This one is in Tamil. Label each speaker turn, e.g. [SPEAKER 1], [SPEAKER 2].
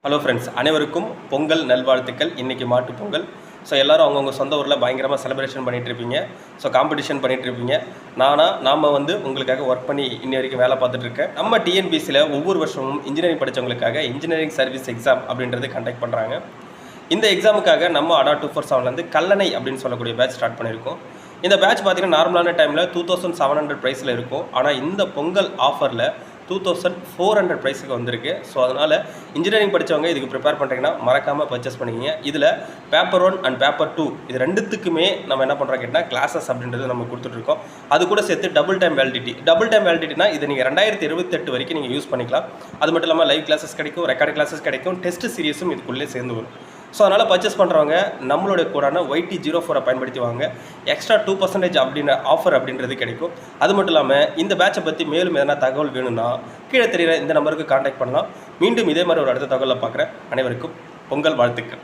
[SPEAKER 1] ஹலோ ஃப்ரெண்ட்ஸ், அனைவருக்கும் பொங்கல் நல்வாழ்த்துக்கள். இன்றைக்கி மாட்டு பொங்கல். ஸோ எல்லோரும் அவங்கவுங்க சொந்த ஊரில் பயங்கரமாக செலிப்ரேஷன் பண்ணிகிட்ருப்பீங்க. ஸோ காம்படிஷன் பண்ணிகிட்ருப்பீங்க. நாம் உங்களுக்காக ஒர்க் பண்ணி இன்னி வரைக்கும் வேலை பார்த்துட்ருக்கேன். நம்ம டிஎன்பிசியில் ஒவ்வொரு வருஷமும் இன்ஜினியரிங் படித்தவங்களுக்காக இன்ஜினியரிங் சர்வீஸ் எக்ஸாம் அப்படின்றது கண்டக்ட் பண்ணுறாங்க. இந்த எக்ஸாமுக்காக நம்ம அடா 247 கல்லணை அப்படின்னு சொல்லக்கூடிய பேட்ச் ஸ்டார்ட் பண்ணியிருக்கோம். இந்த பேட்ச் பார்த்திங்கன்னா நார்மலான டைமில் 2700 ப்ரைஸில் இருக்கும். ஆனால் இந்த பொங்கல் ஆஃபரில் 2400 ப்ரைஸுக்கு வந்திருக்கு. ஸோ அதனால் இன்ஜினியரிங் படித்தவங்க இதுக்கு ப்ரிப்பேர் பண்ணுறீங்கன்னா மறக்காமல் பர்ச்சேஸ் பண்ணிக்கிங்க. இதில் பேப்பர் 1 அண்ட் பேப்பர் 2 இது ரெண்டுத்துக்குமே நம்ம என்ன பண்ணுறோம் கேட்டால் கிளாஸஸ் அப்படின்றது நம்ம கொடுத்துட்ருக்கோம். அது கூட சேர்த்து டபுள் டைம் வேலிடிட்டினா இதை நீங்கள் 2028 வரைக்கும் நீங்கள் யூஸ் பண்ணிக்கலாம். அது மட்டும் இல்லாமல் லைவ் கிளாஸஸ் கிடைக்கும், ரெக்கார்டு கிளாஸஸ் கிடைக்கும், டெஸ்ட் சீரியஸும் இதுக்குள்ளே சேர்ந்து வரும். ஸோ அதனால் பர்ச்சேஸ் பண்ணுறவங்க நம்மளுடைய கோடான YT04 பயன்படுத்தி வாங்க. எக்ஸ்ட்ரா 2% அப்படின்ற ஆஃபர் அப்படின்றது கிடைக்கும். அது மட்டும் இல்லாமல் இந்த பேட்சை பற்றி மேலும் எதனா தகவல் வேணும்னா கீழே தெரிகிற இந்த நம்பருக்கு கான்டாக்ட் பண்ணலாம். மீண்டும் இதே மாதிரி ஒரு அடுத்த தகவலை பார்க்குறேன். அனைவருக்கும் பொங்கல் வாழ்த்துக்கள்.